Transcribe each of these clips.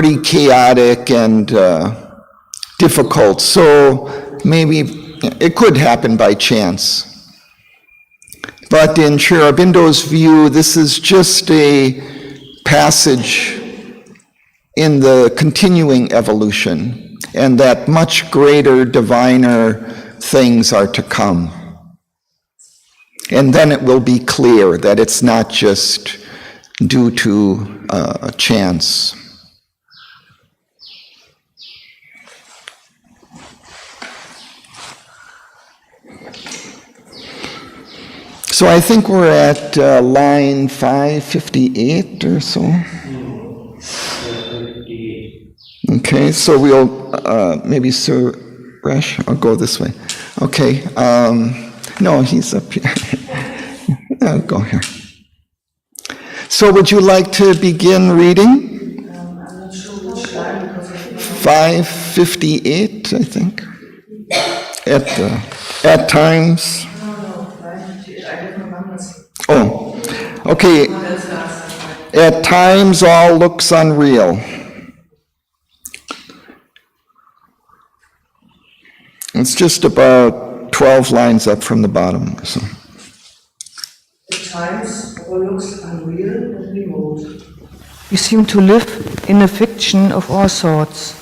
pretty chaotic and difficult. So maybe it could happen by chance. But in Sri Aurobindo's view, this is just a passage in the continuing evolution, and that much greater, diviner things are to come. And then it will be clear that it's not just due to chance. So I think we're at line 558 or so. Okay, so we'll, maybe Suresh, I'll go this way. Okay, no, he's up here. I'll go here. So would you like to begin reading? I'm not sure which line, because 558, I think. At times. Oh, okay. At times all looks unreal. It's just about 12 lines up from the bottom. So. At times all looks unreal and remote. We seem to live in a fiction of our thoughts,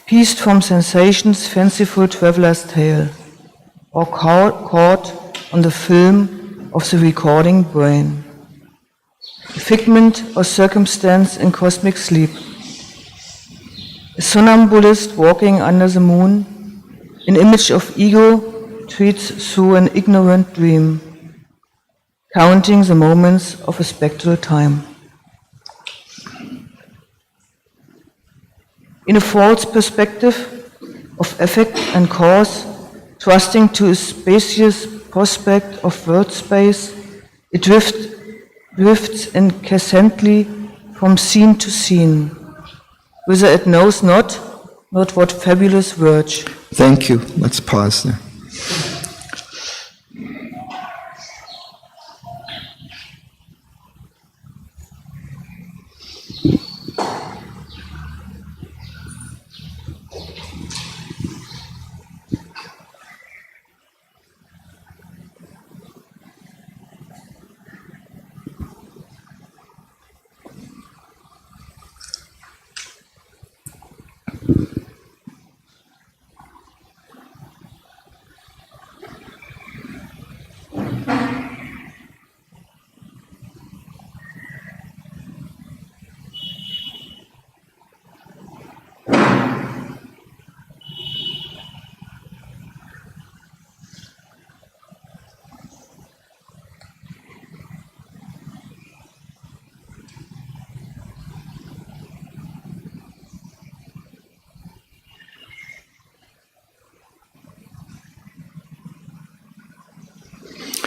pieced from sensation's fanciful traveler's tale, or caught on the film of the recording brain, a figment or circumstance in cosmic sleep, a somnambulist walking under the moon, an image of ego treats through an ignorant dream, counting the moments of a spectral time. In a false perspective of effect and cause, trusting to a spacious prospect of world space, it drifts incessantly from scene to scene, whither it knows not what fabulous verge. Thank you. Let's pause there.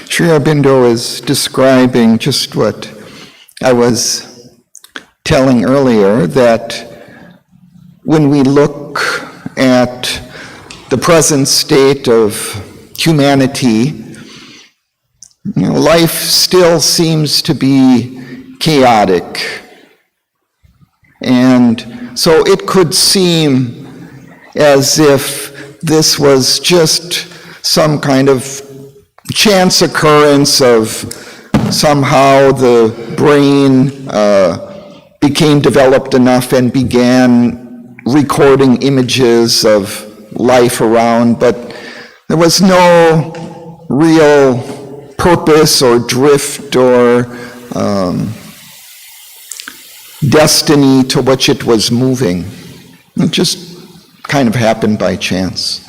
Sri Aurobindo is describing just what I was telling earlier, that when we look at the present state of humanity, life still seems to be chaotic. And so it could seem as if this was just some kind of chance occurrence of somehow the brain became developed enough and began recording images of life around, but there was no real purpose or drift or destiny to which it was moving. It just kind of happened by chance.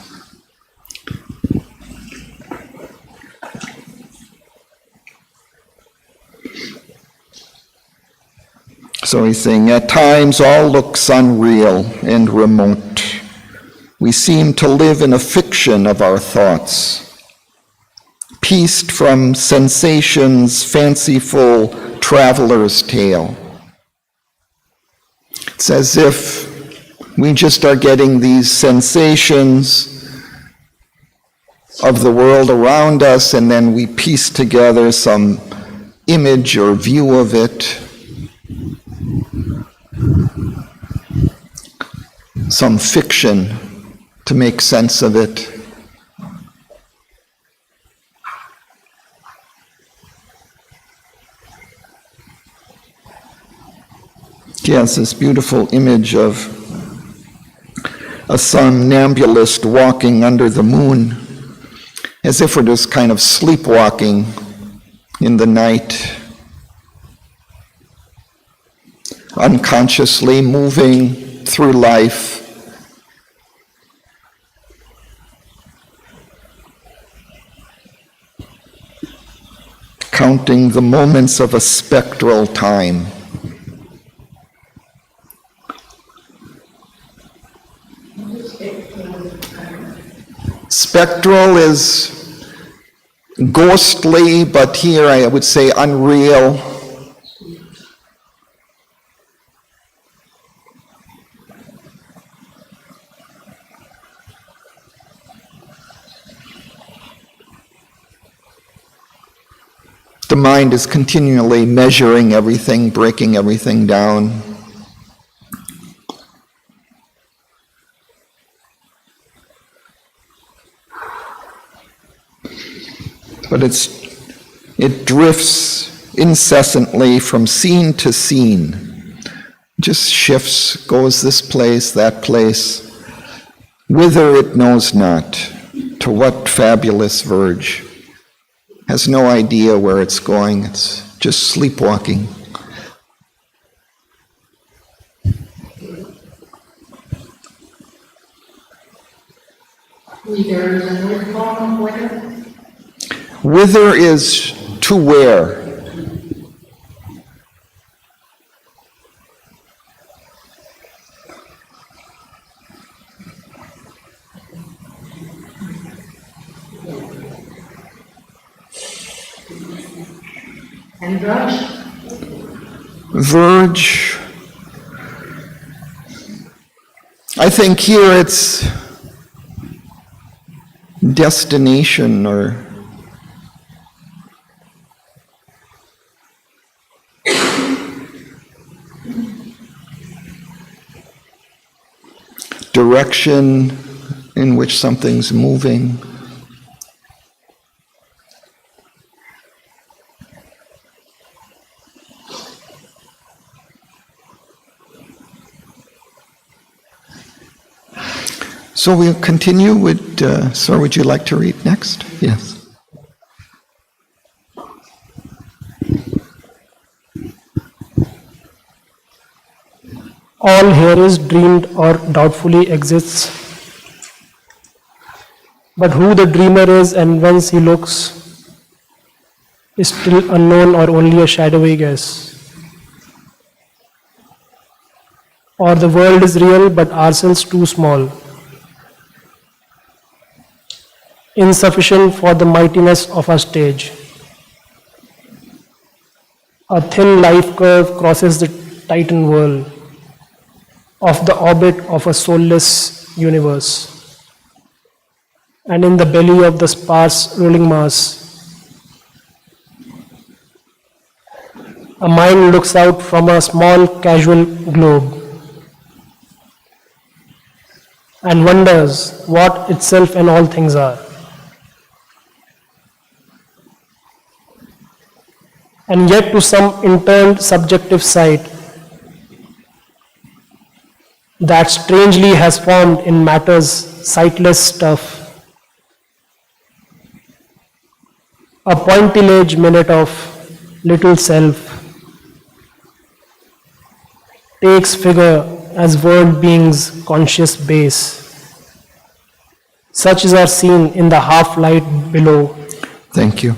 So he's saying, at times all looks unreal and remote. We seem to live in a fiction of our thoughts, pieced from sensation's fanciful traveler's tale. It's as if we just are getting these sensations of the world around us, and then we piece together some image or view of it. some fiction to make sense of it. He has this beautiful image of a somnambulist walking under the moon, as if we're just kind of sleepwalking in the night, unconsciously moving through life. Counting the moments of a spectral time. Spectral is ghostly, but here I would say unreal. The mind is continually measuring everything, breaking everything down. But it drifts incessantly from scene to scene. Just shifts, goes this place, that place. Whither it knows not, to what fabulous verge. Has no idea where it's going, it's just sleepwalking. Whither is another form of whither? Whither is to where. And verge? Verge. I think here it's destination or direction in which something's moving. So we'll continue with, sir, would you like to read next? Yes. All here is dreamed or doubtfully exists. But who the dreamer is and whence he looks is still unknown or only a shadowy guess. Or the world is real but ourselves too small, insufficient for the mightiness of our stage. A thin life curve crosses the Titan world of the orbit of a soulless universe. And in the belly of the sparse rolling mass, a mind looks out from a small casual globe and wonders what itself and all things are. And yet to some interned subjective sight that strangely has formed in matter's sightless stuff, a pointillage minute of little self takes figure as world being's conscious base. Such is our scene in the half light below. Thank you.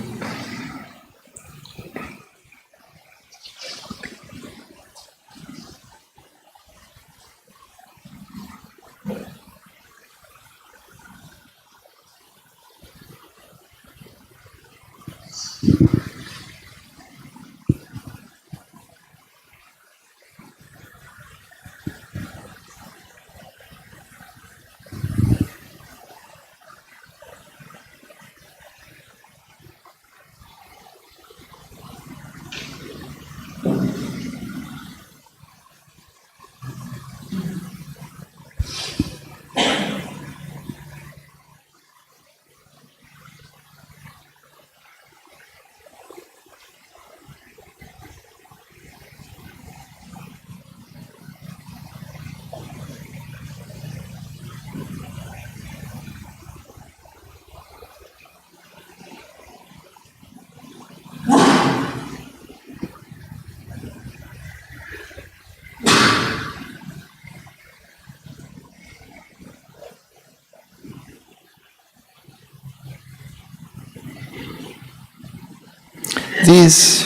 These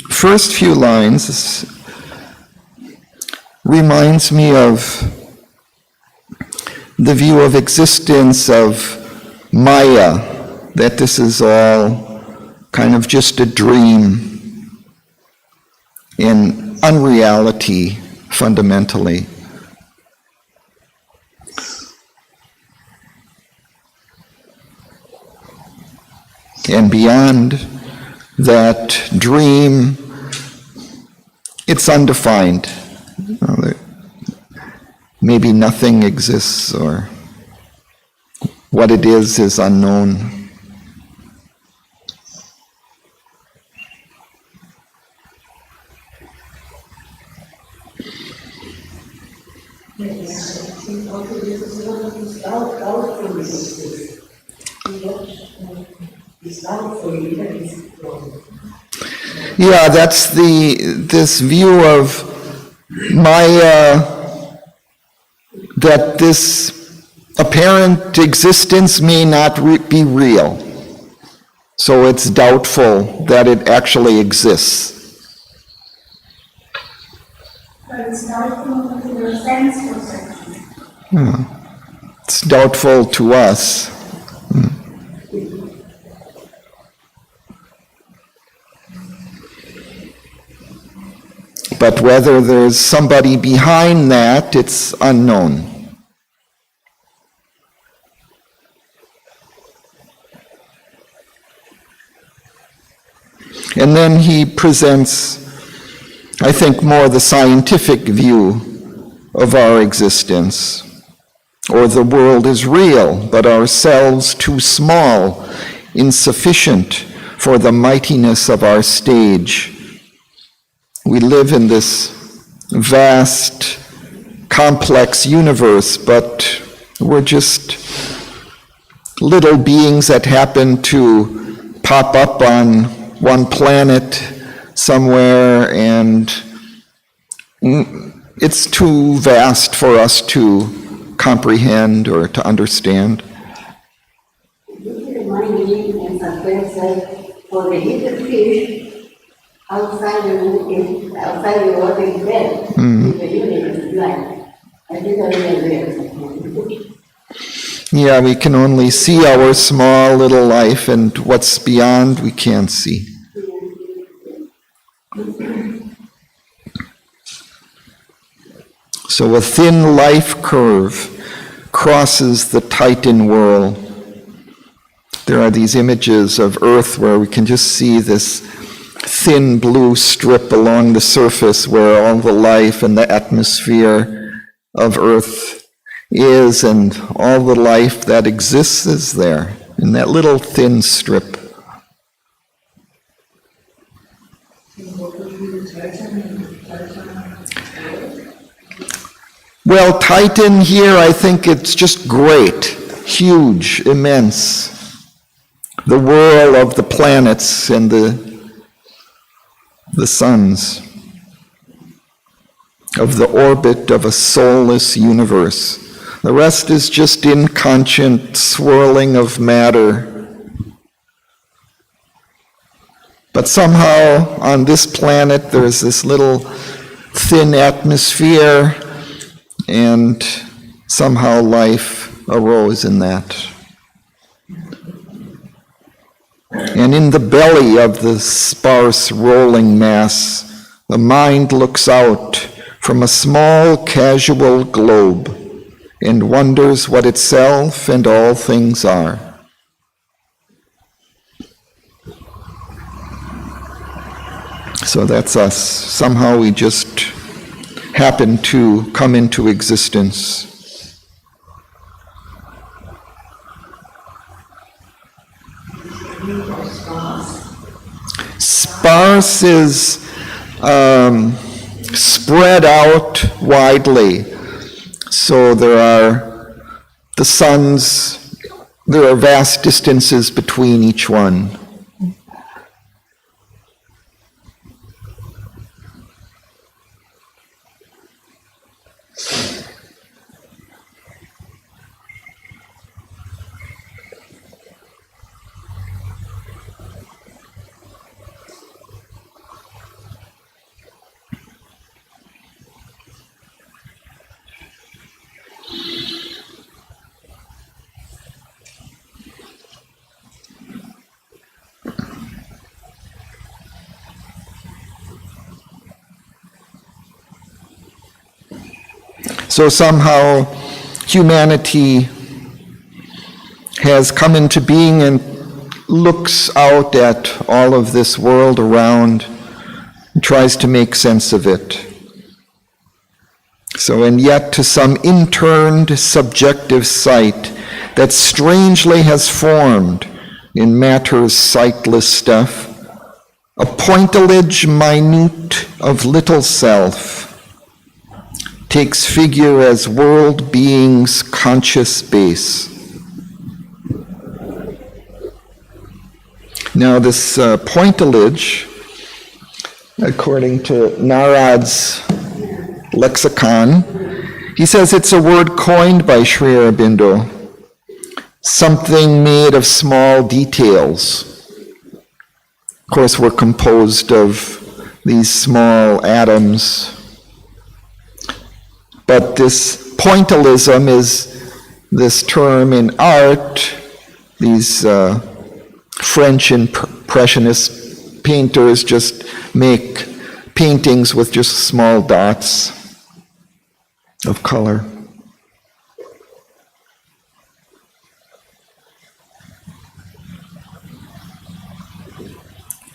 first few lines reminds me of the view of existence of Maya, that this is all kind of just a dream in unreality fundamentally. And beyond that dream, it's undefined. Maybe nothing exists, or what it is unknown. Yeah, that's this view of Maya, that this apparent existence may not be real. So it's doubtful that it actually exists. But it's doubtful to your sense perception. It's doubtful to us. But whether there's somebody behind that, it's unknown. And then he presents, I think, more the scientific view of our existence. Or the world is real, but ourselves too small, insufficient for the mightiness of our stage. We live in this vast, complex universe, but we're just little beings that happen to pop up on one planet somewhere, and it's too vast for us to comprehend or to understand. My meaning and success said, for the little fish, outside the water is dead, in the universe is life. I think I really. Yeah, we can only see our small little life, and what's beyond we can't see. So a thin life curve crosses the Titan whirl. There are these images of Earth where we can just see this thin blue strip along the surface where all the life and the atmosphere of Earth is, and all the life that exists is there in that little thin strip. Well, Titan here, I think it's just great, huge, immense. The whirl of the planets and the suns, of the orbit of a soulless universe. The rest is just inconscient swirling of matter. But somehow on this planet there's this little thin atmosphere, and somehow life arose in that. And in the belly of the sparse rolling mass, the mind looks out from a small casual globe and wonders what itself and all things are. So that's us. Somehow we just happen to come into existence. Sparse is spread out widely. So there are the suns, there are vast distances between each one. So somehow humanity has come into being and looks out at all of this world around and tries to make sense of it. So, and yet to some interned subjective sight that strangely has formed in matter's sightless stuff, a pointillage minute of little self, takes figure as world being's conscious base. Now this pointillage, according to Narad's lexicon, he says it's a word coined by Sri Aurobindo, something made of small details. Of course, we're composed of these small atoms, but this pointillism is this term in art. These French impressionist painters just make paintings with just small dots of color.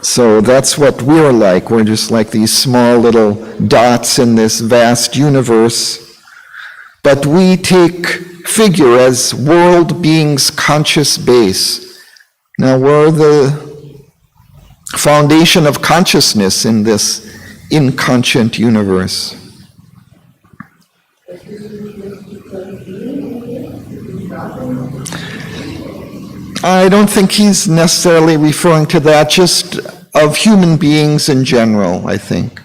So that's what we're like. We're just like these small little dots in this vast universe. But we take figure as world being's conscious base. Now we're the foundation of consciousness in this inconscient universe. I don't think he's necessarily referring to that, just of human beings in general, I think.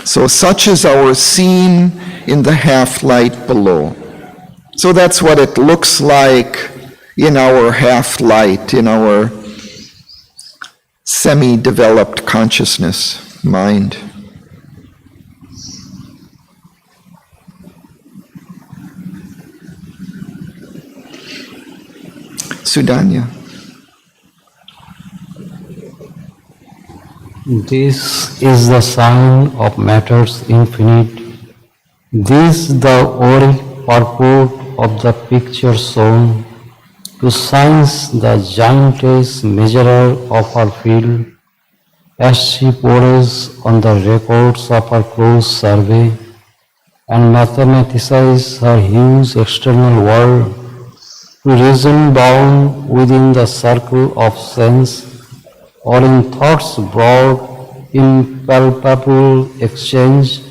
So such is our scene in the half-light below. So that's what it looks like in our half-light, in our semi-developed consciousness, mind. Sudanya. This is the sign of matter's infinite. This the whole purport of the picture shown. To science the giantess measurer of her field, as she pores on the records of her close survey, and mathematicize her huge external world, to reason bound within the circle of sense, or in thought's broad, impalpable exchange,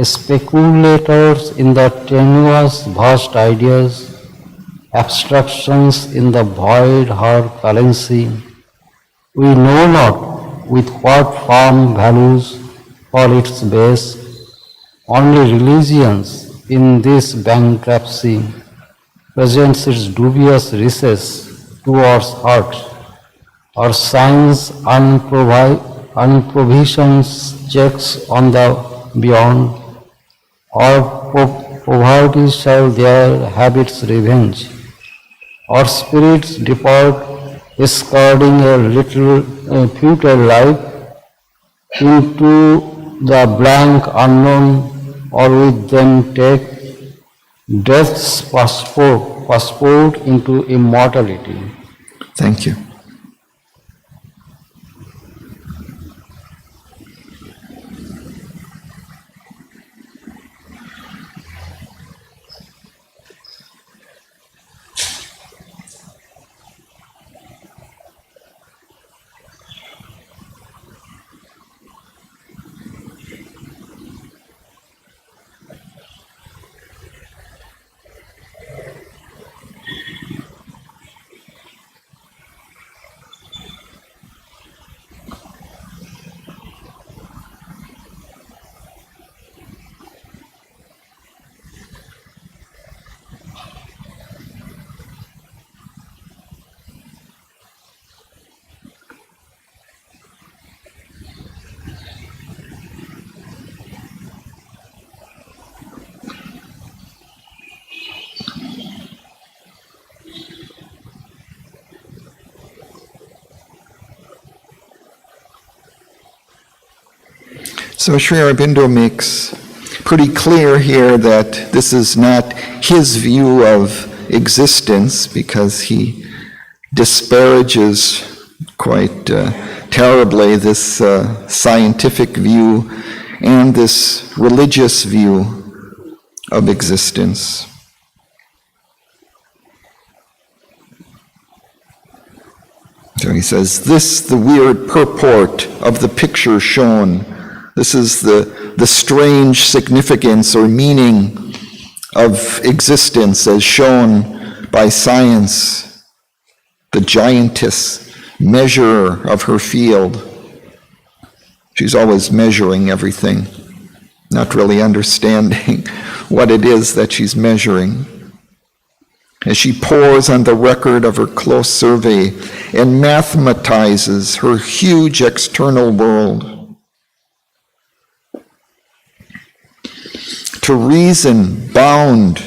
speculators in the tenuous vast ideas, abstractions in the void her fallacy. We know not with what firm values for its base, only religions in this bankruptcy presents its dubious recess towards heart, or science unprovisions checks on the beyond, or poverty shall there have its revenge, or spirits depart, discarding a little futile life into the blank unknown, or with them take death's passport into immortality. Thank you. So Sri Aurobindo makes pretty clear here that this is not his view of existence, because he disparages quite terribly this scientific view and this religious view of existence. So he says, this, the weird purport of the picture shown, this is the strange significance or meaning of existence as shown by science, the giantess, measurer of her field. She's always measuring everything, not really understanding what it is that she's measuring. As she pores on the record of her close survey and mathematizes her huge external world. To reason bound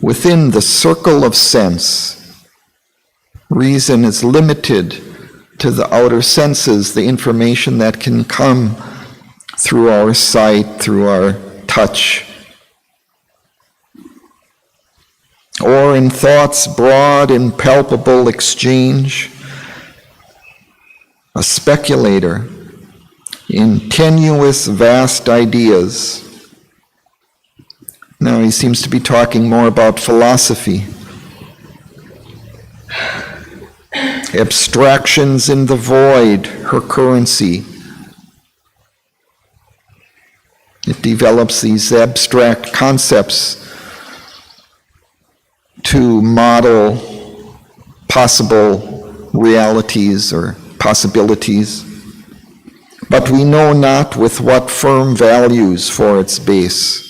within the circle of sense. Reason is limited to the outer senses, the information that can come through our sight, through our touch, or in thought's broad and palpable exchange. A speculator in tenuous, vast ideas. Now he seems to be talking more about philosophy. Abstractions in the void, her currency. It develops these abstract concepts to model possible realities or possibilities, but we know not with what firm values for its base.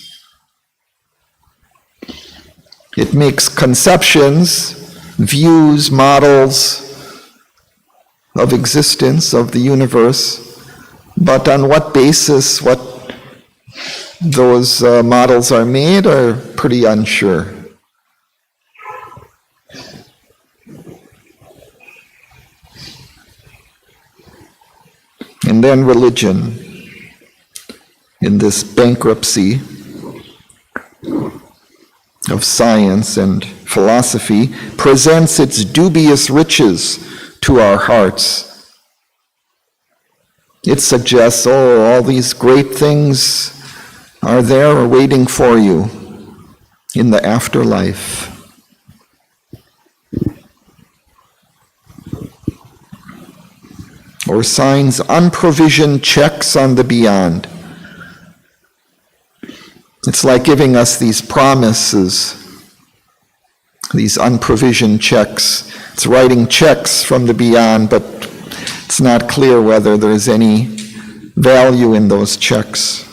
It makes conceptions, views, models of existence, of the universe, but on what basis what those models are made are pretty unsure. And then religion, in this bankruptcy of science and philosophy, presents its dubious riches to our hearts. It suggests, all these great things are there waiting for you in the afterlife. Or signs unprovisioned checks on the beyond. It's like giving us these promises, these unprovisioned checks. It's writing checks from the beyond, but it's not clear whether there's any value in those checks.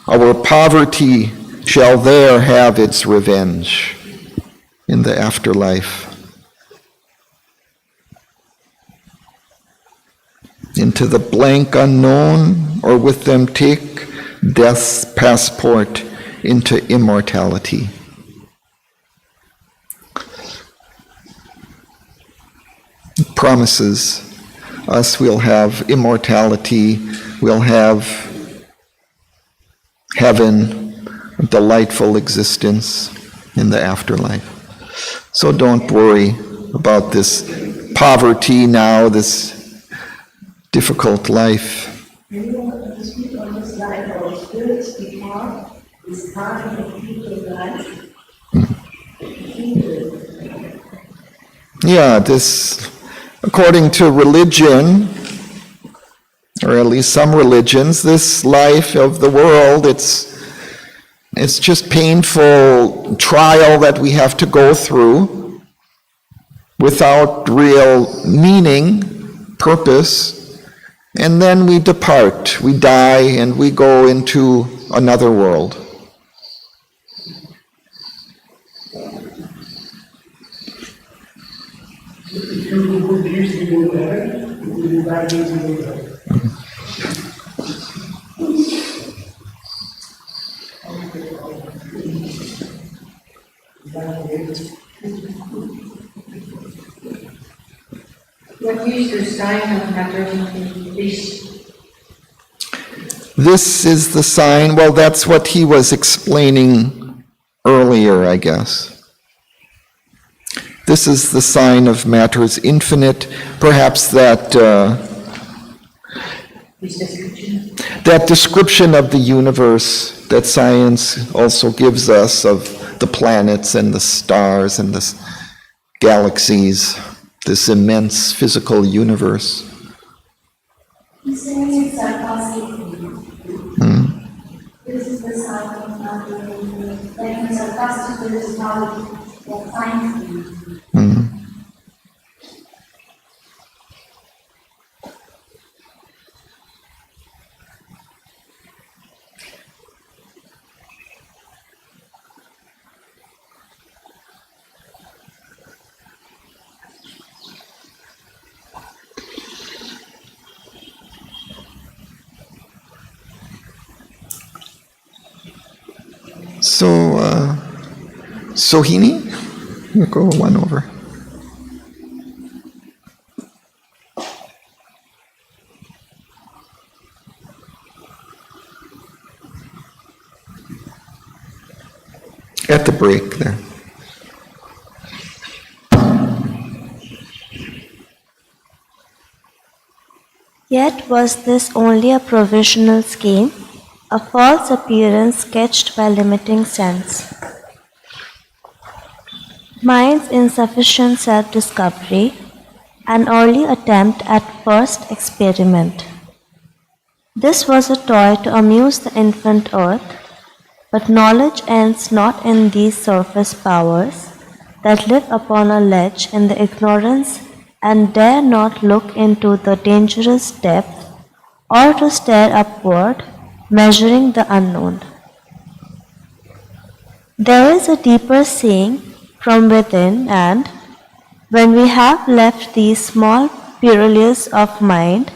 Our poverty shall there have its revenge in the afterlife. Into the blank unknown, or with them take death's passport into immortality. It promises us we'll have immortality, we'll have heaven, a delightful existence in the afterlife. So don't worry about this poverty now, this difficult life. To speak on this life, our spirits before is part of the future life. Yeah, this, according to religion, or at least some religions, this life of the world, it's just painful trial that we have to go through without real meaning, purpose. And then we depart, we die, and we go into another world. If you do good deeds, you go to heaven. If you do bad deeds, you go to hell. What is the sign of matter in fish? This is the sign, well, that's what he was explaining earlier, I guess. This is the sign of matter's infinite. Perhaps that description of the universe that science also gives us of the planets and the stars and the galaxies, this immense physical universe. He's saying it sarcastically. This is the sign of matter, like in sarcastic is knowledge, that science means. So, Sohini, you go one over. At the break there. Yet was this only a provisional scheme, a false appearance sketched by limiting sense. Mind's insufficient self-discovery, an early attempt at first experiment. This was a toy to amuse the infant earth, but knowledge ends not in these surface powers that live upon a ledge in the ignorance and dare not look into the dangerous depth or to stare upward, measuring the unknown. There is a deeper seeing from within, and when we have left these small purlieus of mind,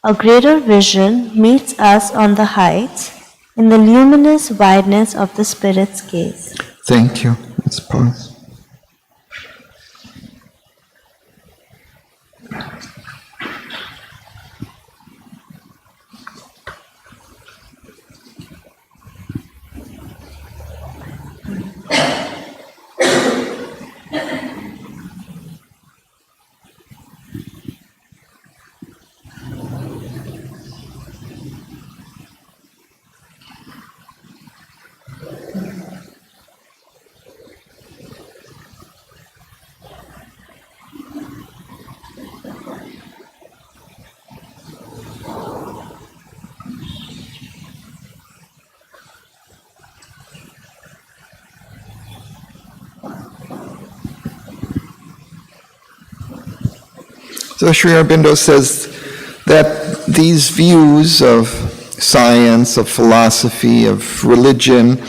a greater vision meets us on the heights in the luminous wideness of the Spirit's gaze. Thank you. Let's pause. So Sri Aurobindo says that these views of science, of philosophy, of religion,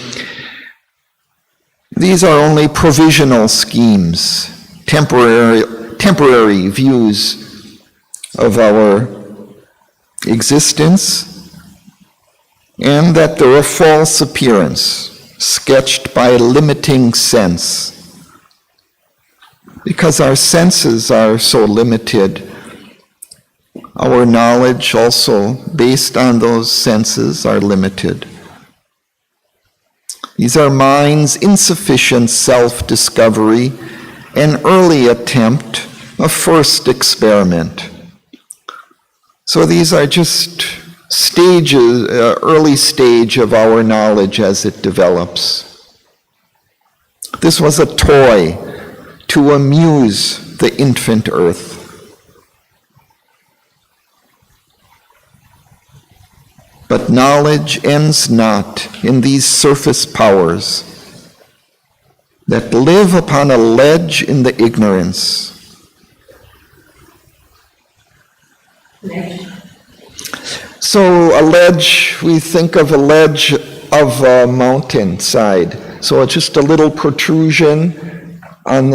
these are only provisional schemes, temporary views of our existence, and that they're a false appearance, sketched by a limiting sense. Because our senses are so limited, our knowledge also, based on those senses, are limited. These are mind's insufficient self-discovery, an early attempt, a first experiment. So these are just stages, early stage of our knowledge as it develops. This was a toy to amuse the infant earth. But knowledge ends not in these surface powers that live upon a ledge in the ignorance. So a ledge, we think of a ledge of a mountainside. So it's just a little protrusion on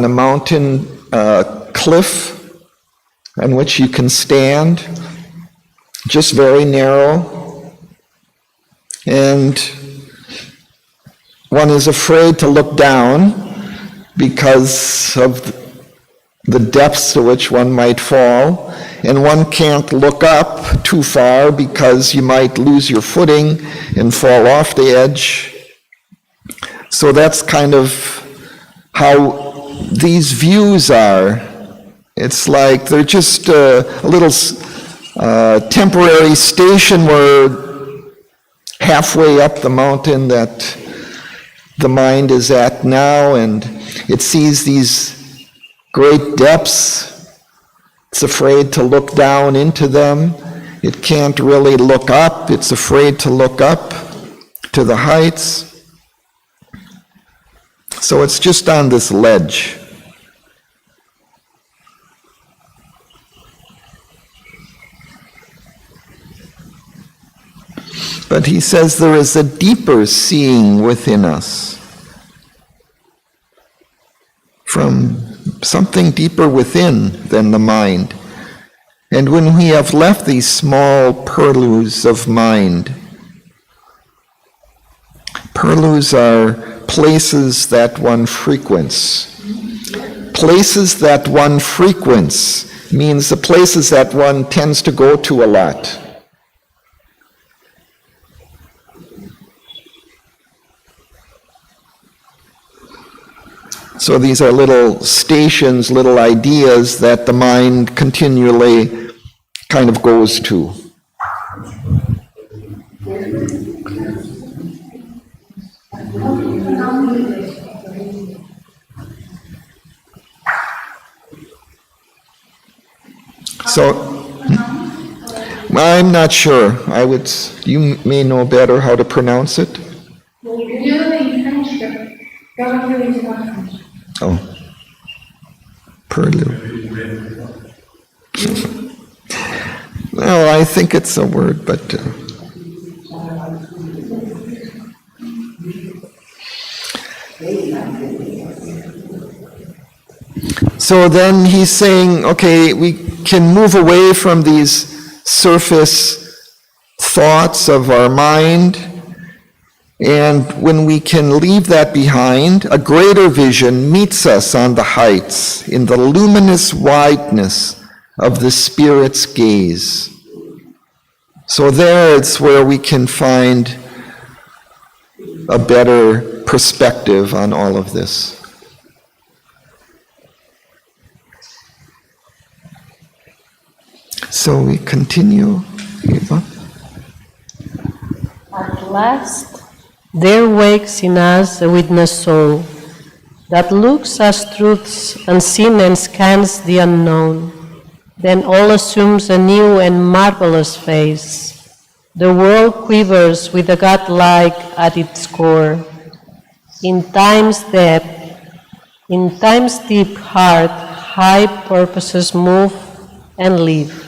a mountain cliff on which you can stand, just very narrow, and one is afraid to look down because of the depths to which one might fall, and one can't look up too far because you might lose your footing and fall off the edge. So that's kind of how these views are. It's like they're just a little temporary station where halfway up the mountain that the mind is at now, and it sees these great depths. It's afraid to look down into them. It can't really look up. It's afraid to look up to the heights. So it's just on this ledge. But he says there is a deeper seeing within us, from something deeper within than the mind. And when we have left these small purlieus of mind, purlieus are places that one frequents. Places that one frequents means the places that one tends to go to a lot. So these are little stations, little ideas that the mind continually kind of goes to. So, I'm not sure. You may know better how to pronounce it. Oh, purlieu. Well, I think it's a word, but so then he's saying, okay, we can move away from these surface thoughts of our mind, and when we can leave that behind, a greater vision meets us on the heights in the luminous wideness of the Spirit's gaze. So there it's where we can find a better perspective on all of this. So we continue, Eva. At last, there wakes in us a witness soul that looks as truths unseen and scans the unknown. Then all assumes a new and marvelous face. The world quivers with a God-like at its core. In time's depth, in time's deep heart, high purposes move and live.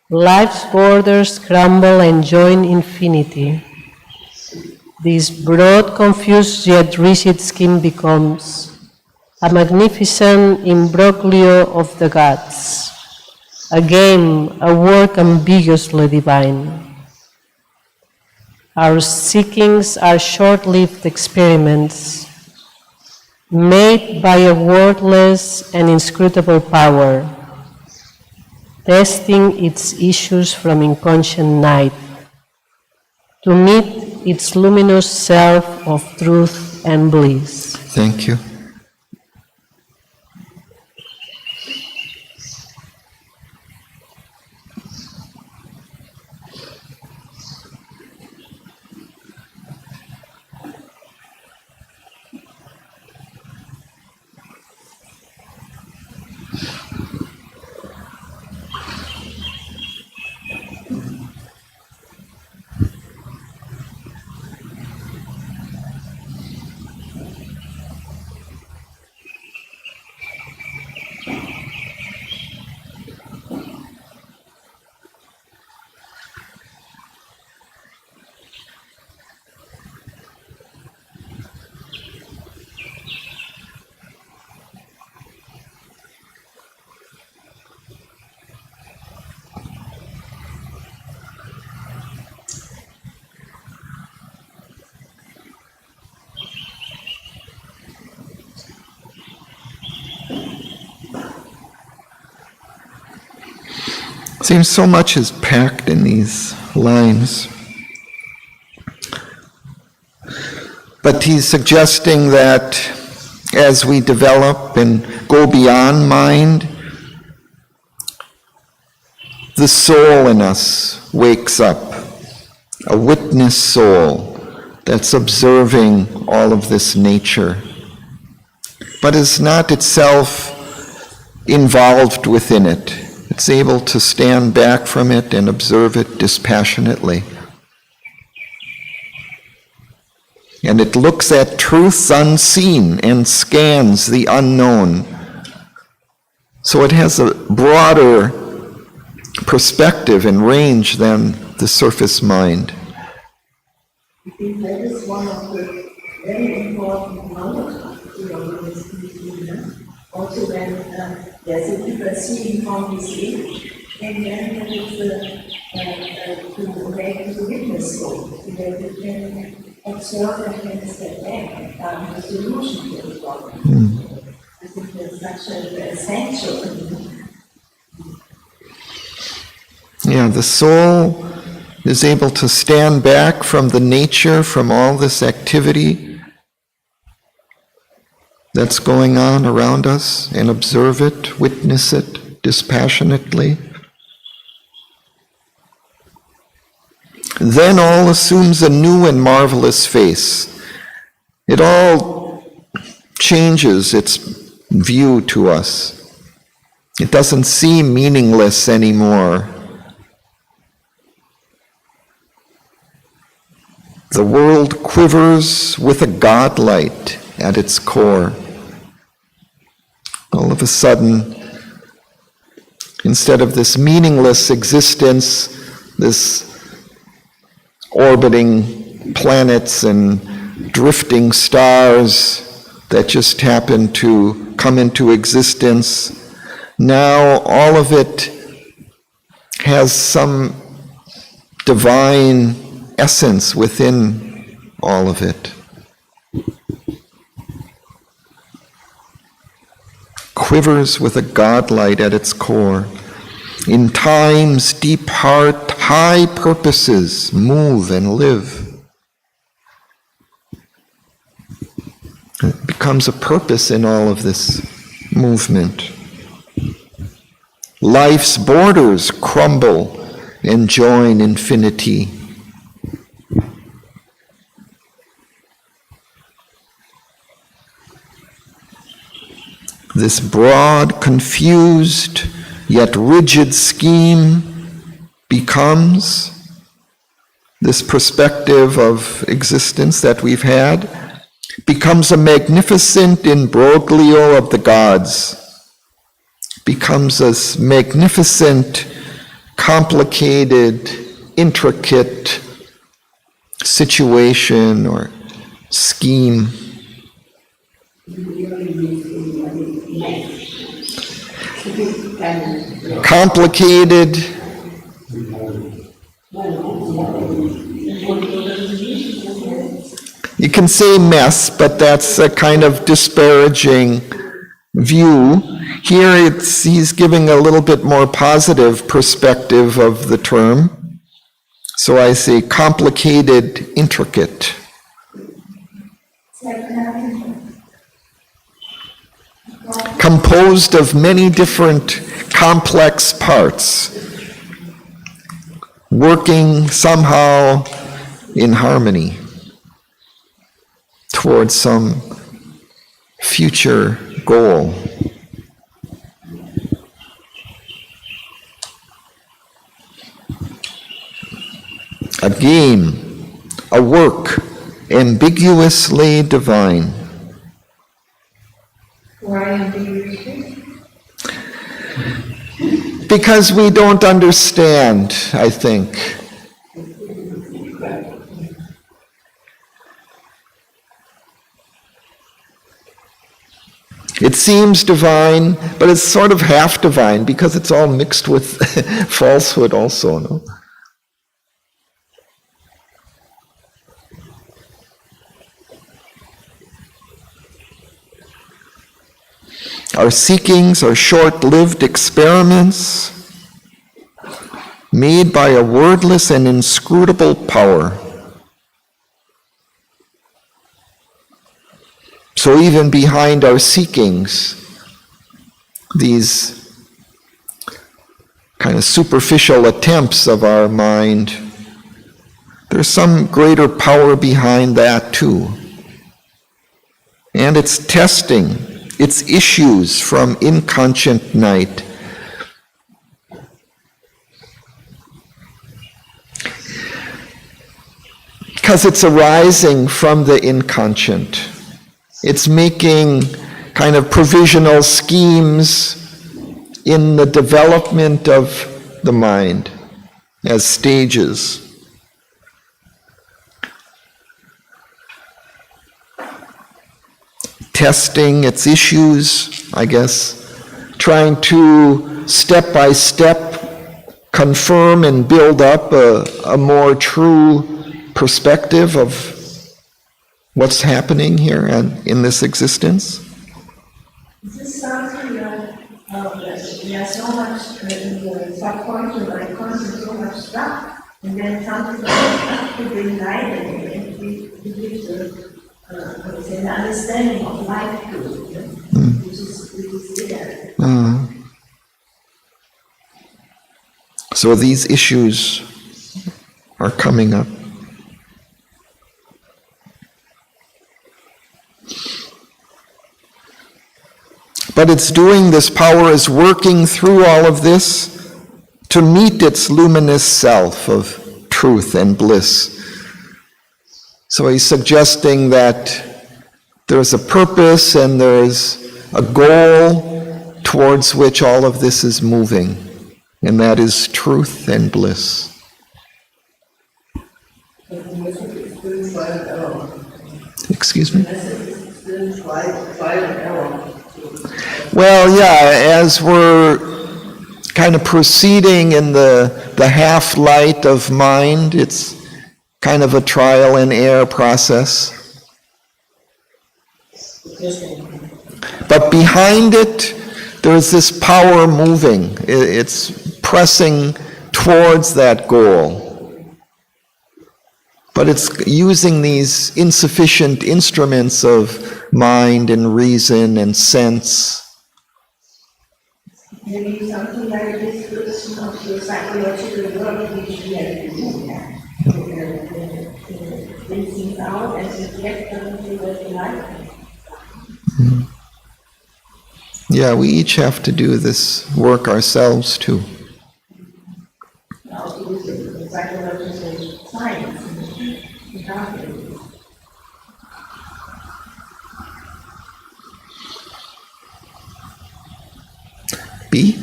Life's borders crumble and join infinity. This broad, confused yet rigid scheme becomes a magnificent imbroglio of the gods, a game, a work ambiguously divine. Our seekings are short-lived experiments made by a wordless and inscrutable power, testing its issues from inconscient night to meet its luminous self of truth and bliss. Thank you. Seems so much is packed in these lines. But he's suggesting that as we develop and go beyond mind, the soul in us wakes up, a witness soul that's observing all of this nature, but is not itself involved within it. It's able to stand back from it and observe it dispassionately. And it looks at truths unseen and scans the unknown. So it has a broader perspective and range than the surface mind. I think that is one of the very important knowledge also when there's a deeper seeing from this age, and then there is to make the witness soul, that you can observe and can step back and find the solution to the problem. I think that's such an essential. Yeah, the soul is able to stand back from the nature, from all this activity that's going on around us, and observe it, witness it dispassionately. Then all assumes a new and marvelous face. It all changes its view to us. It doesn't seem meaningless anymore. The world quivers with a godlight at its core. All of a sudden, instead of this meaningless existence, this orbiting planets and drifting stars that just happen to come into existence, now all of it has some divine essence within all of it. Quivers with a godlight at its core. In time's deep heart, high purposes move and live. It becomes a purpose in all of this movement. Life's borders crumble and join infinity. This broad, confused, yet rigid scheme becomes this perspective of existence that we've had, becomes a magnificent imbroglio of the gods, becomes a magnificent, complicated, intricate situation or scheme. Complicated, you can say mess, but that's a kind of disparaging view. Here he's giving a little bit more positive perspective of the term. So I say complicated, intricate. Composed of many different complex parts, working somehow in harmony towards some future goal. A game, a work, ambiguously divine. Why ambiguity? Because we don't understand, I think. It seems divine, but it's sort of half divine because it's all mixed with falsehood also, no? Our seekings are short-lived experiments. made by a wordless and inscrutable power. So even behind our seekings, these kind of superficial attempts of our mind, there's some greater power behind that too. And it's testing its issues from inconscient night. Because it's arising from the inconscient. It's making kind of provisional schemes in the development of the mind as stages. Testing its issues, I guess, trying to step by step confirm and build up a more true perspective of what's happening here and in this existence. Is this something that we are so much in the subconscious or unconscious, so much stuff, and then something that to bring light and we give the understanding of life to it, which is there. So these issues are coming up. But it's doing this, power is working through all of this to meet its luminous self of truth and bliss. So he's suggesting that there's a purpose and there's a goal towards which all of this is moving, and that is truth and bliss. Excuse me? Well, yeah, as we're kind of proceeding in the half-light of mind, it's kind of a trial and error process. But behind it, there's this power moving. It's pressing towards that goal. But it's using these insufficient instruments of mind and reason and sense. Maybe something like a description of the psychological work which we are doing now. Bring things out and reflect them into the life. Yeah, we each have to do this work ourselves too. Now, the psychological science. B?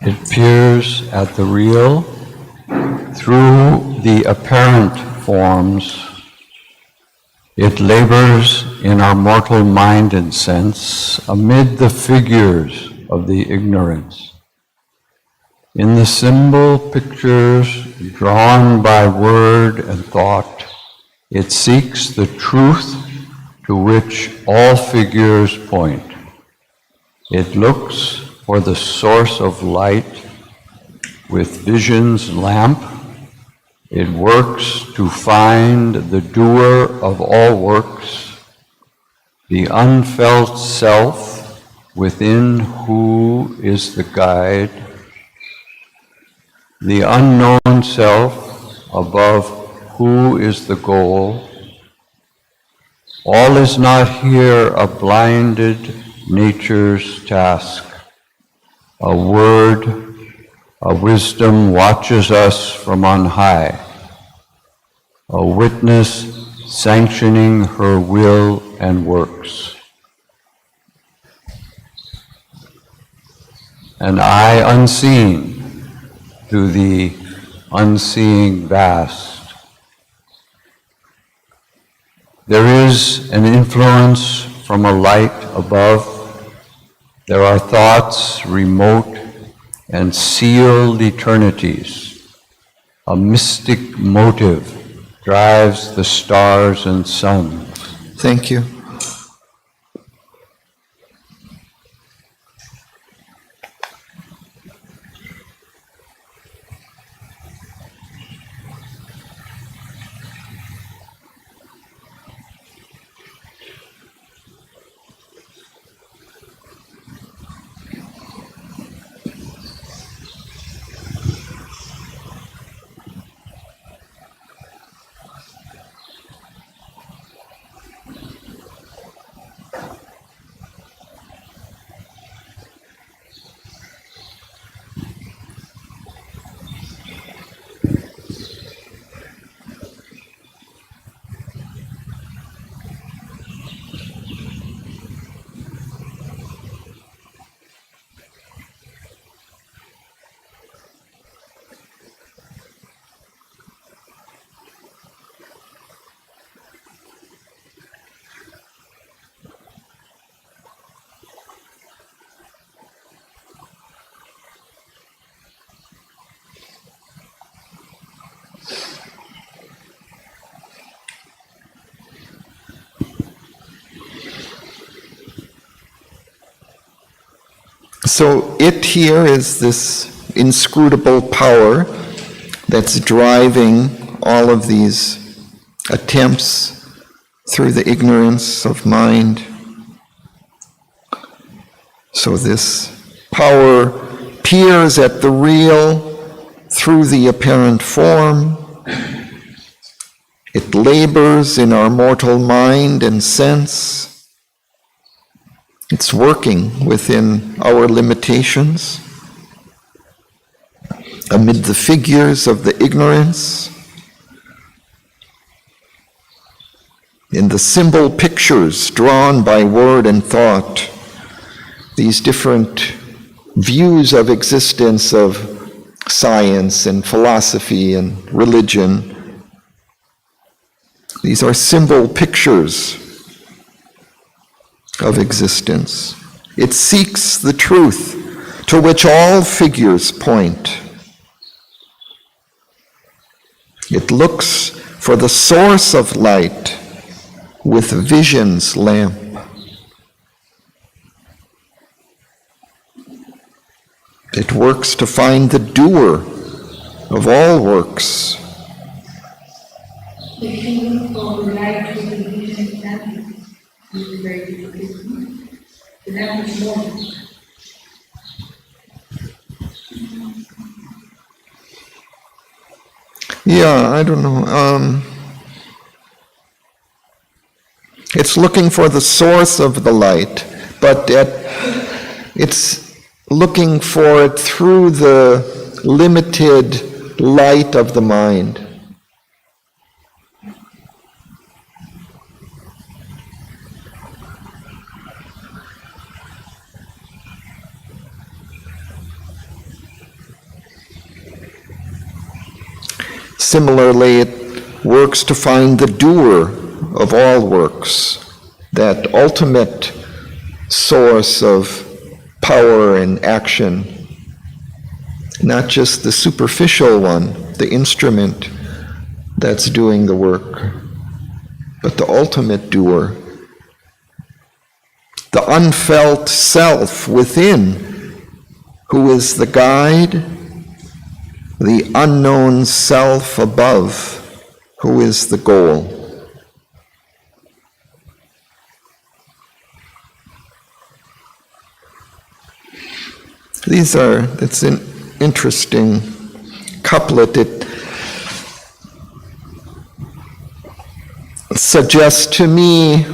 It peers at the real through the apparent forms. It labors in our mortal mind and sense amid the figures of the ignorance. In the symbol pictures drawn by word and thought, it seeks the truth to which all figures point. It looks for the source of light with vision's lamp. It works to find the doer of all works, the unfelt self within who is the guide, the unknown self above who is the goal. All is not here a blinded nature's task. A word, a wisdom watches us from on high, a witness sanctioning her will and works. An eye unseen through the unseeing vast. There is an influence from a light above. There are thoughts remote and sealed eternities. A mystic motive drives the stars and suns. Thank you. So it here is this inscrutable power that's driving all of these attempts through the ignorance of mind. So this power peers at the real through the apparent form. It labors in our mortal mind and sense. It's working within our limitations, amid the figures of the ignorance, in the symbol pictures drawn by word and thought, these different views of existence of science and philosophy and religion. These are symbol pictures of existence. It seeks the truth to which all figures point. It looks for the source of light with vision's lamp. It works to find the doer of all works. If you look for the light to the vision lamp, it's very difficult. The lamp is more. Yeah, I don't know. It's looking for the source of the light, but it's looking for it through the limited light of the mind. Similarly, it works to find the doer of all works, that ultimate source of power and action, not just the superficial one, the instrument that's doing the work, but the ultimate doer, the unfelt self within, who is the guide, the unknown self above, who is the goal. It's an interesting couplet. It suggests to me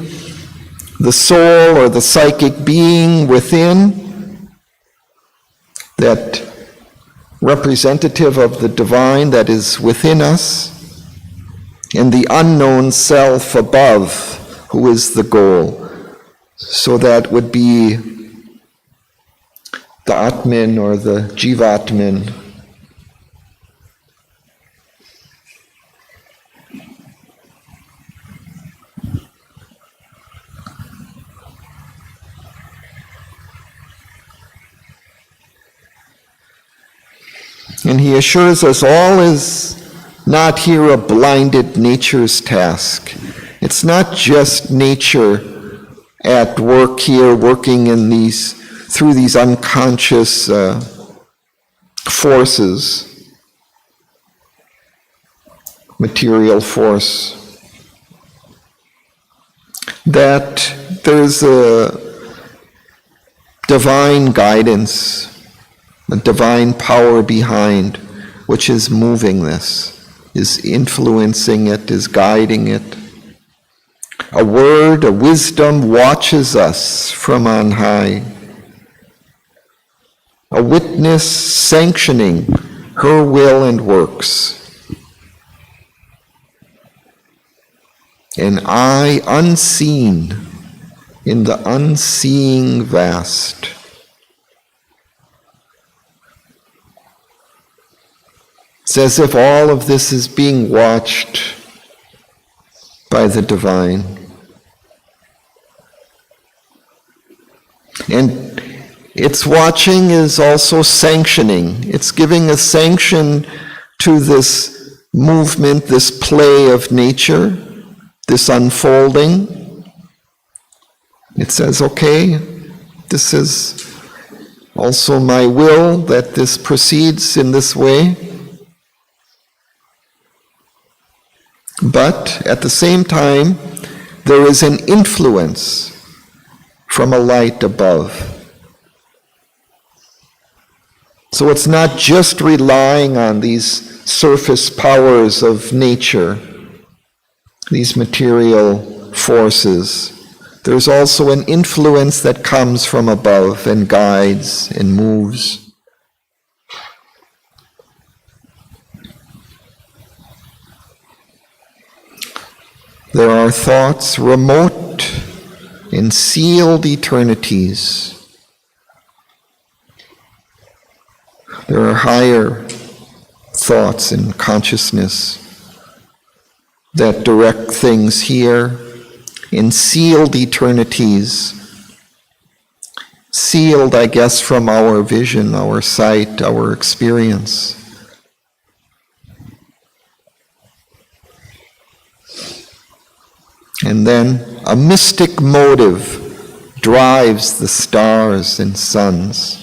the soul or the psychic being within, that representative of the divine that is within us, and the unknown self above, who is the goal. So that would be the Atman or the Jivatman. And he assures us all is not here a blinded nature's task. It's not just nature at work here, working in through these unconscious forces, material force, that there's a divine guidance, a divine power behind, which is moving this, is influencing it, is guiding it. A word, a wisdom watches us from on high. A witness sanctioning her will and works. An eye unseen in the unseeing vast. It's as if all of this is being watched by the divine. And its watching is also sanctioning. It's giving a sanction to this movement, this play of nature, this unfolding. It says, okay, this is also my will that this proceeds in this way. But at the same time, there is an influence from a light above. So it's not just relying on these surface powers of nature, these material forces. There's also an influence that comes from above and guides and moves. There are thoughts remote in sealed eternities. There are higher thoughts in consciousness that direct things here in sealed eternities. Sealed, I guess, from our vision, our sight, our experience. And then a mystic motive drives the stars and suns.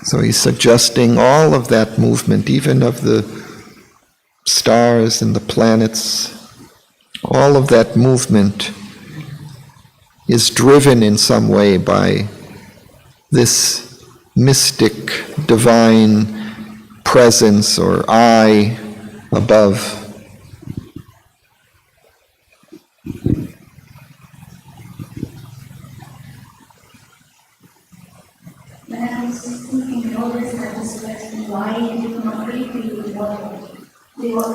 So he's suggesting all of that movement, even of the stars and the planets, all of that movement is driven in some way by this mystic divine presence or eye above. When I was thinking all this kind of question, why did not treat people with water? They were,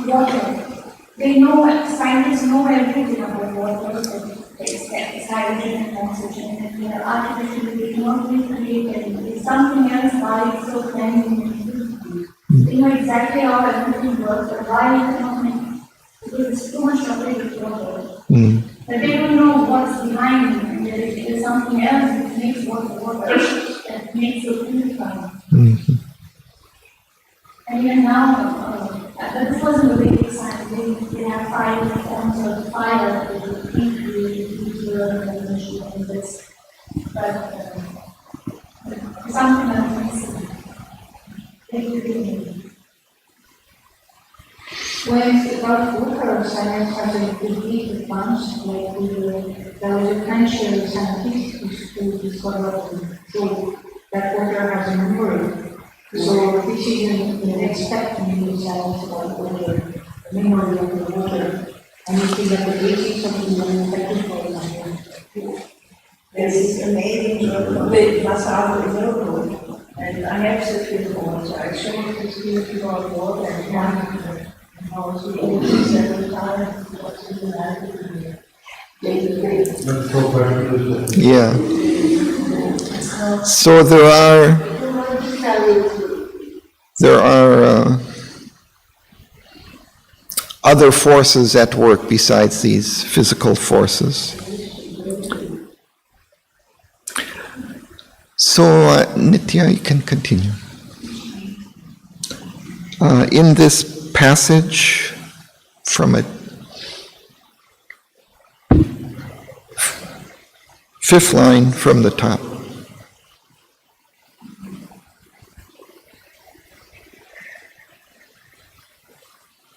water. They know, scientists know everything about water, that it's hydrogen and oxygen, and they are artificially, they cannot recreate it. It's something else why it's so clean. They know exactly how everything works, but why you cannot make it? Because it's too much trouble with water. But they don't know what's behind it, and there is something else that makes water, that makes it purified. And even now, this wasn't a big science. They have 5 forms of fire that will increase and this. But something else missing. When it's about water, science has a big advance, like there was a French scientist who discovered that water has a memory. So this is an expecting in science about water, the memory of the water, and it is at the basis of the technical knowledge. This is amazing, the Masao is over, and I have such a report, so I showed this beauty about water and one. How to all these several times, what's in the life. Yeah. So there are other forces at work besides these physical forces. So Nitya, you can continue. In this passage from a 5th line from the top.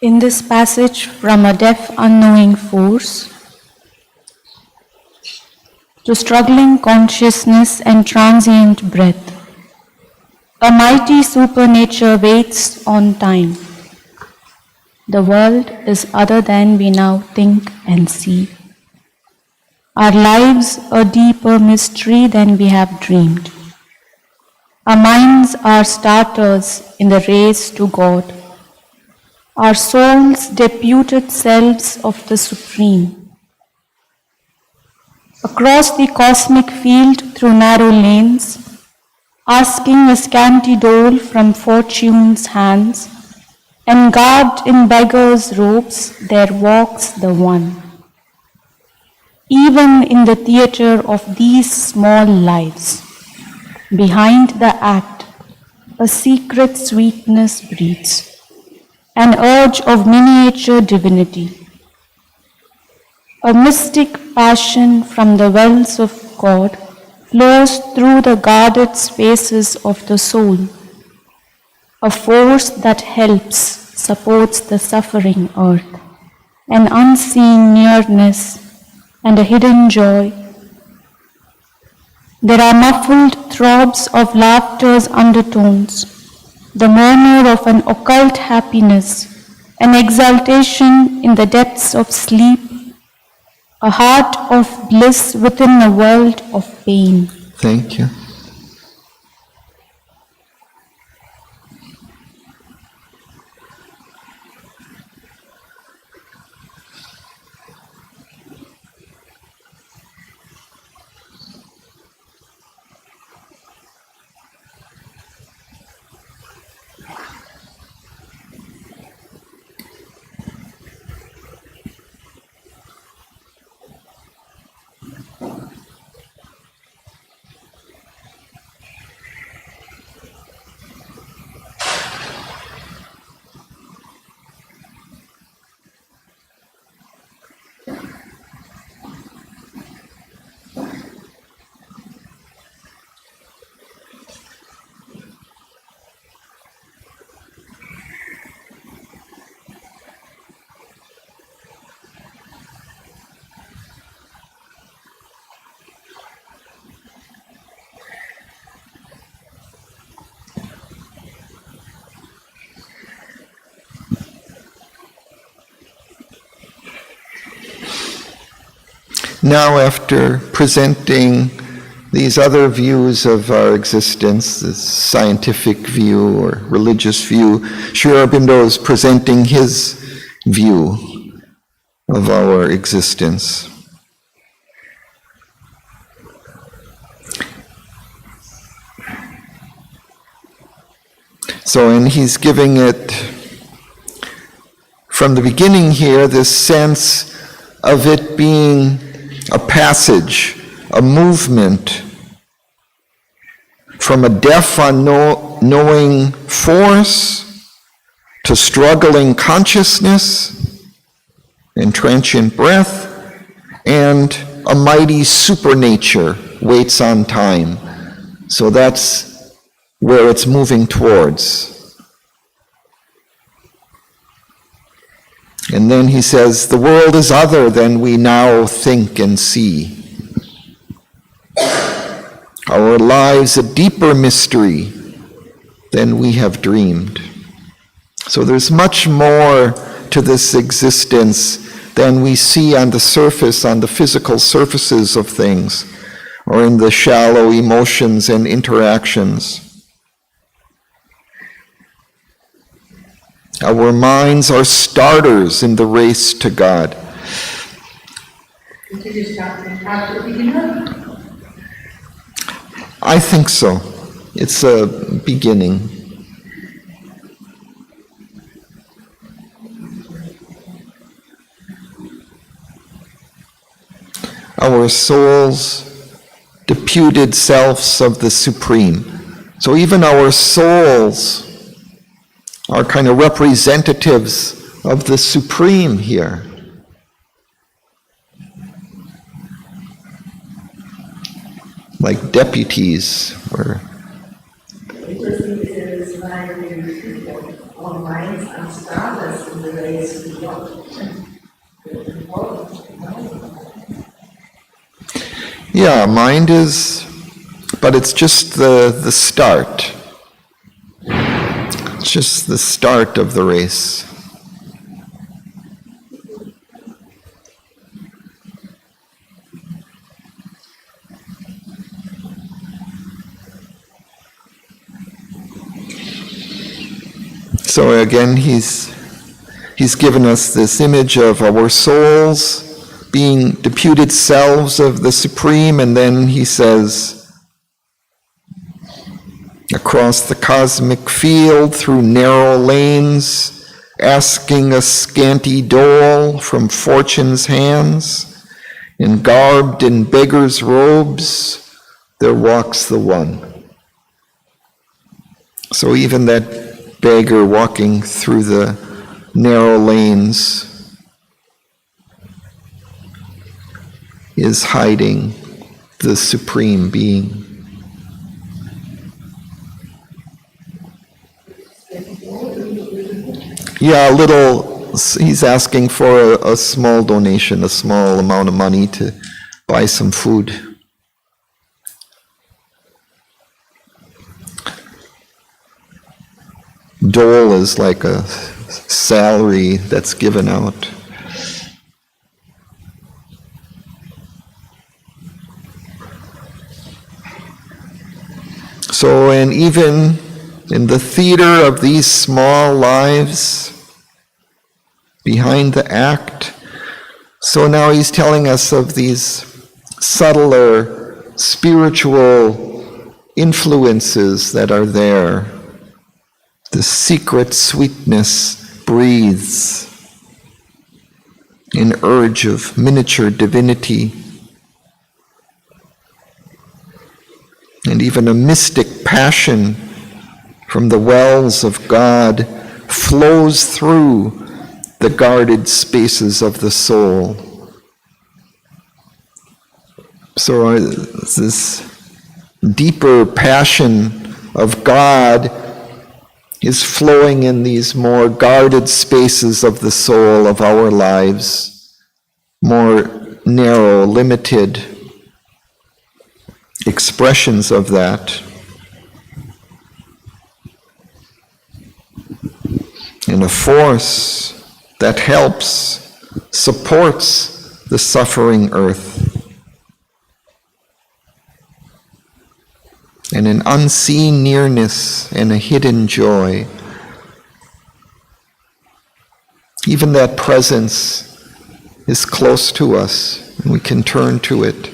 In this passage from a deaf, unknowing force to struggling consciousness and transient breath, a mighty supernature waits on time. The world is other than we now think and see. Our lives a deeper mystery than we have dreamed. Our minds are starters in the race to God. Our souls deputed selves of the Supreme. Across the cosmic field through narrow lanes, asking a scanty dole from fortune's hands, and garbed in beggar's robes, there walks the One. Even in the theater of these small lives, behind the act, a secret sweetness breathes, an urge of miniature divinity, a mystic passion from the wells of God flows through the guarded spaces of the soul, a force that helps, supports the suffering earth, an unseen nearness and a hidden joy. There are muffled throbs of laughter's undertones, the murmur of an occult happiness, an exaltation in the depths of sleep, a heart of bliss within a world of pain. Thank you. Now, after presenting these other views of our existence, this scientific view or religious view, Sri Aurobindo is presenting his view of our existence. And he's giving it, from the beginning here, this sense of it being a passage, a movement from a deaf, unknowing force to struggling consciousness and transient breath, and a mighty supernature waits on time. So that's where it's moving towards. And then he says, the world is other than we now think and see. Our lives a deeper mystery than we have dreamed. So there's much more to this existence than we see on the surface, on the physical surfaces of things, or in the shallow emotions and interactions. Our minds are starters in the race to God. I think so. It's a beginning. Our souls, deputed selves of the Supreme. So even our souls are kind of representatives of the Supreme here. Like deputies, or our minds are stars in the race to God. yeah, mind is, but it's just the start. It's just the start of the race. So again, he's given us this image of our souls being deputed selves of the Supreme, and then he says, across the cosmic field, through narrow lanes, asking a scanty dole from fortune's hands, and garbed in beggar's robes, there walks the one. So even that beggar walking through the narrow lanes is hiding the Supreme Being. Yeah, a little, he's asking for a small donation, a small amount of money to buy some food. Dole is like a salary that's given out. So, and even in the theater of these small lives, behind the act, so now he's telling us of these subtler spiritual influences that are there. The secret sweetness breathes, an urge of miniature divinity, and even a mystic passion from the wells of God flows through the guarded spaces of the soul. So this deeper passion of God is flowing in these more guarded spaces of the soul of our lives, more narrow, limited expressions of that. And a force that helps, supports the suffering earth. And an unseen nearness and a hidden joy. Even that presence is close to us, and we can turn to it.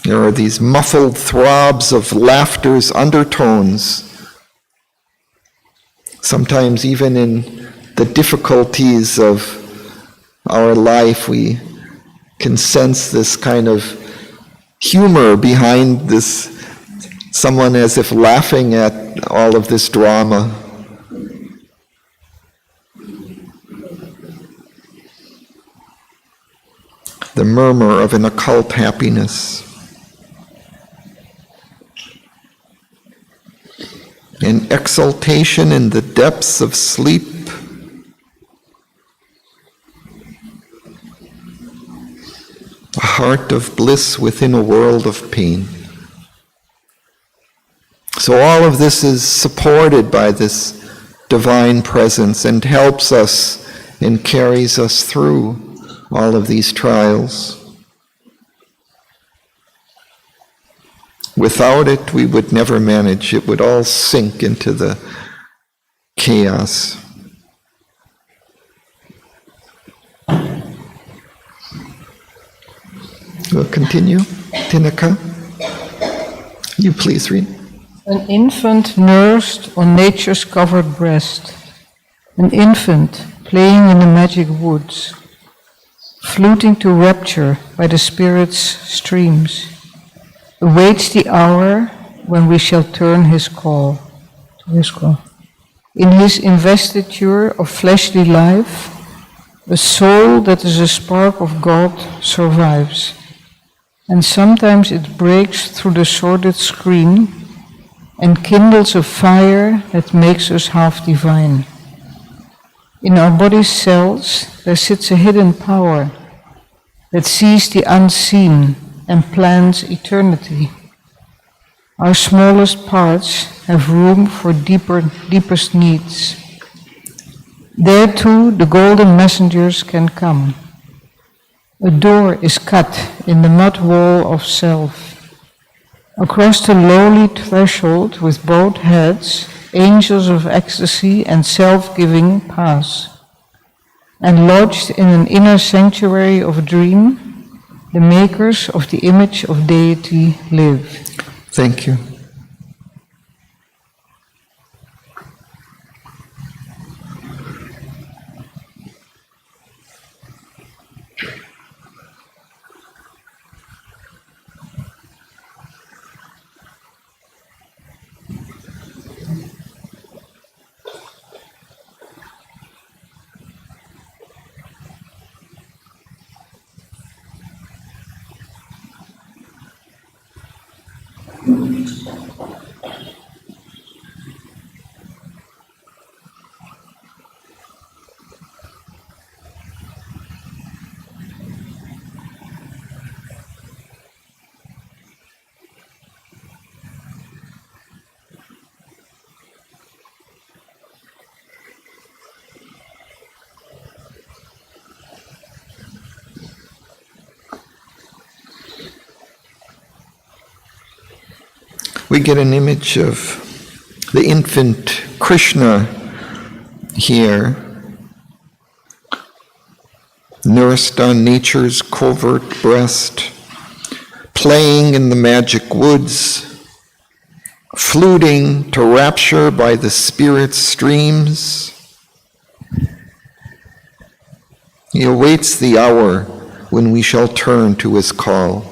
There are these muffled throbs of laughter's undertones. Sometimes even in the difficulties of our life, we can sense this kind of humor behind this, someone as if laughing at all of this drama. The murmur of an occult happiness. An exaltation in the depths of sleep. A heart of bliss within a world of pain. So all of this is supported by this divine presence and helps us and carries us through all of these trials. Without it, we would never manage. It would all sink into the chaos. We'll continue. Tinaka, you please read. An infant nursed on nature's covered breast, an infant playing in the magic woods, fluting to rapture by the Spirit's streams, awaits the hour when we shall turn his call to his call. In his investiture of fleshly life, a soul that is a spark of God survives, and sometimes it breaks through the sordid screen and kindles a fire that makes us half divine. In our body's cells, there sits a hidden power that sees the unseen and plans eternity. Our smallest parts have room for deepest needs. There too the golden messengers can come. A door is cut in the mud wall of self. Across the lowly threshold with both heads, angels of ecstasy and self-giving pass. And lodged in an inner sanctuary of dream, the makers of the image of deity live. Thank you. We get an image of the infant Krishna here, nursed on nature's covert breast, playing in the magic woods, fluting to rapture by the spirit's streams. He awaits the hour when we shall turn to his call.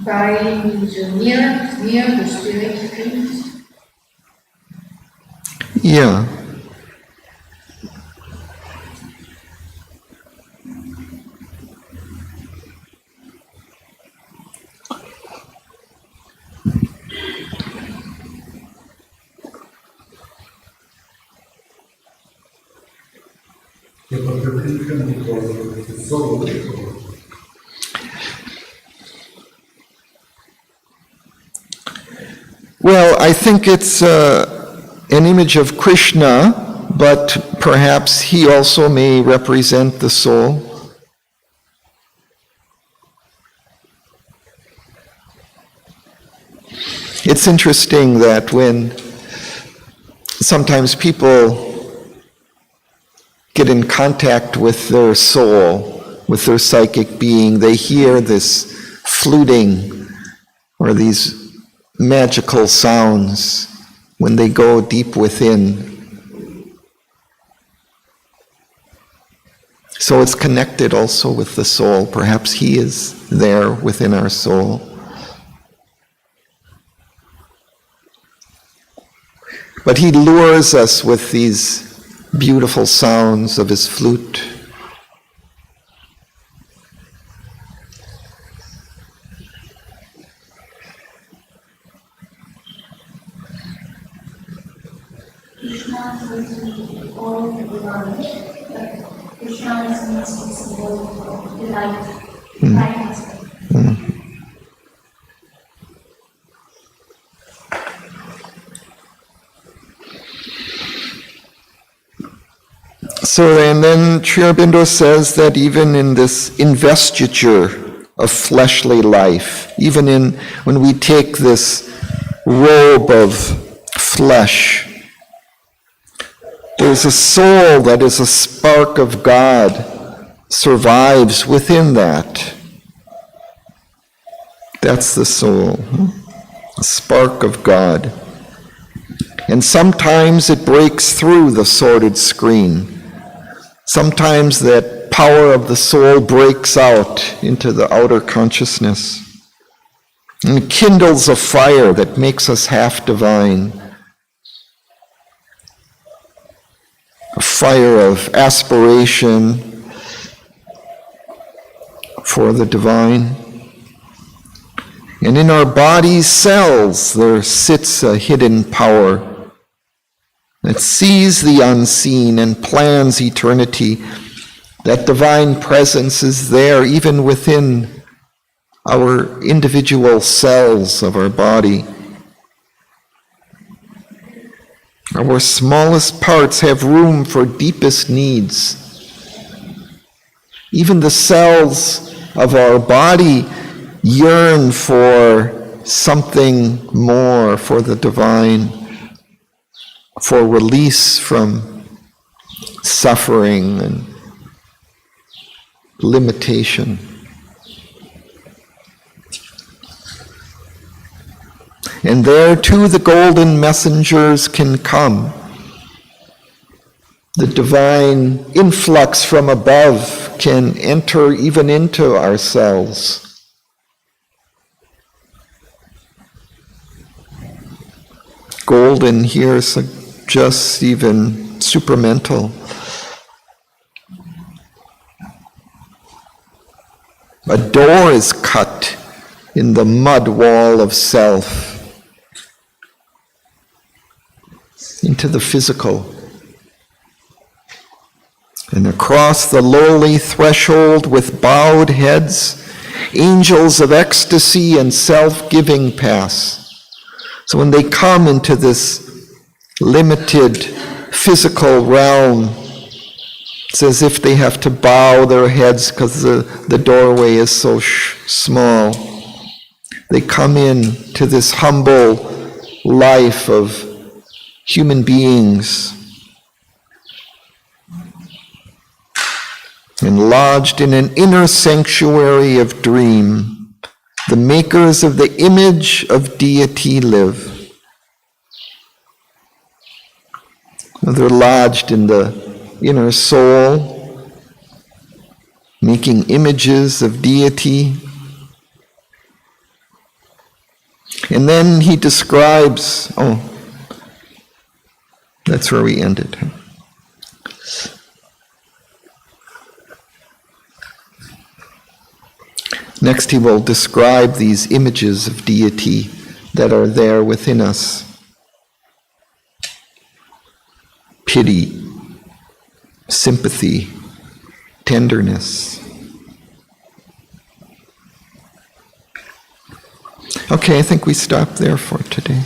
Dying is near the spirit streams. Yeah. Well, I think it's an image of Krishna, but perhaps he also may represent the soul. It's interesting that when sometimes people get in contact with their soul, with their psychic being, they hear this fluting or these magical sounds when they go deep within. So it's connected also with the soul. Perhaps he is there within our soul. But he lures us with these beautiful sounds of his flute. Krishna is all the divine, but Krishna is the most symbol of the light aspect. So, and then Sri Aurobindo says that even in this investiture of fleshly life, even in when we take this robe of flesh, there's a soul that is a spark of God, survives within that. That's the soul, a spark of God. And sometimes it breaks through the sordid screen. Sometimes that power of the soul breaks out into the outer consciousness and kindles a fire that makes us half divine. A fire of aspiration for the divine. And in our body's cells there sits a hidden power that sees the unseen and plans eternity. That divine presence is there even within our individual cells of our body. Our smallest parts have room for deepest needs. Even the cells of our body yearn for something more, for the divine, for release from suffering and limitation. And there too the golden messengers can come. The divine influx from above can enter even into ourselves. Golden here suggests even supramental. A door is cut in the mud wall of self, into the physical. And across the lowly threshold with bowed heads, angels of ecstasy and self-giving pass. So when they come into this limited physical realm, it's as if they have to bow their heads because the doorway is so small. They come in to this humble life of human beings, and lodged in an inner sanctuary of dream, the makers of the image of deity live. They're lodged in the inner soul, making images of deity. And then he describes, that's where we ended. Next, he will describe these images of deity that are there within us. Pity, sympathy, tenderness. Okay, I think we stop there for today.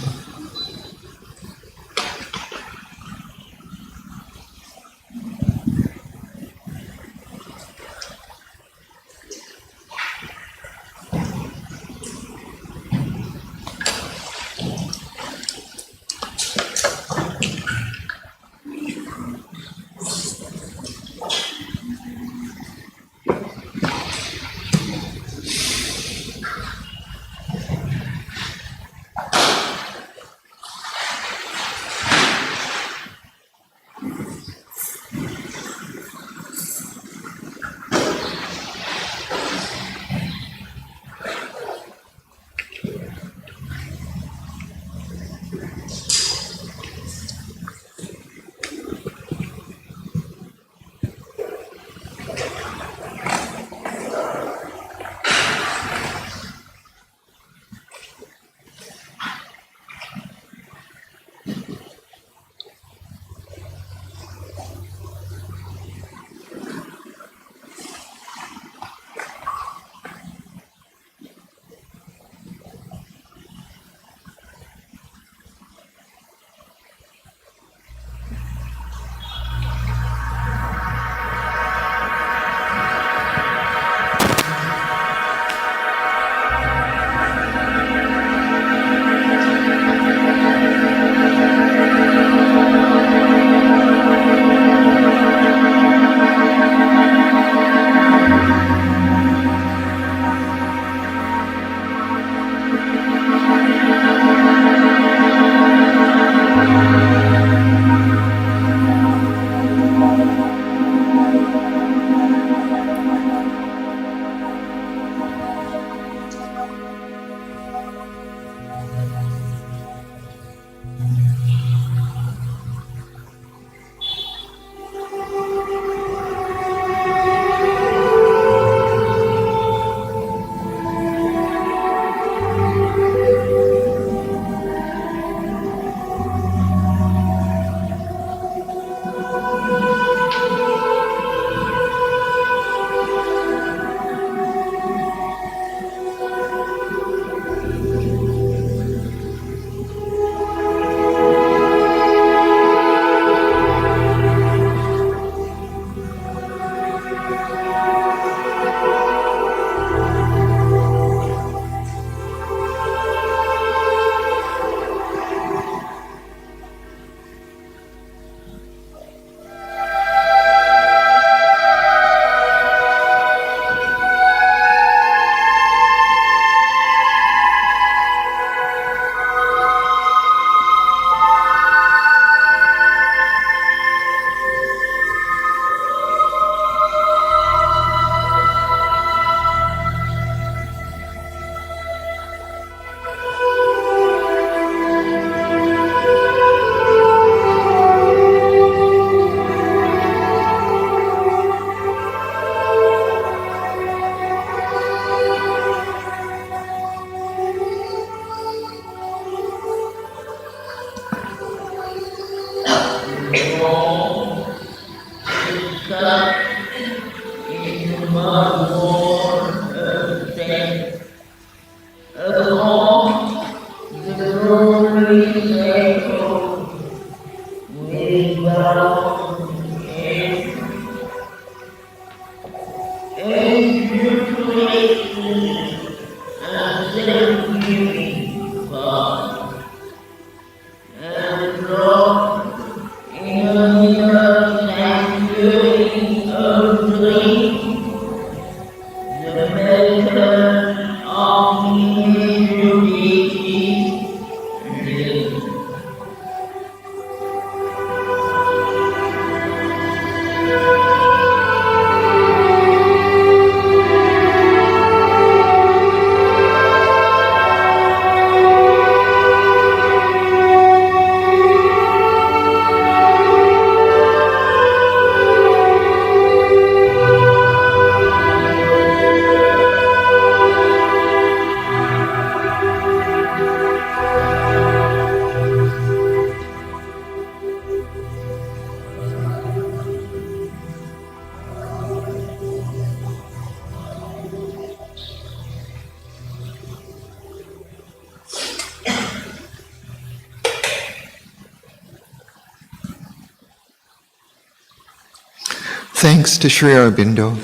Thanks to Sri Aurobindo.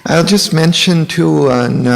I'll just mention too on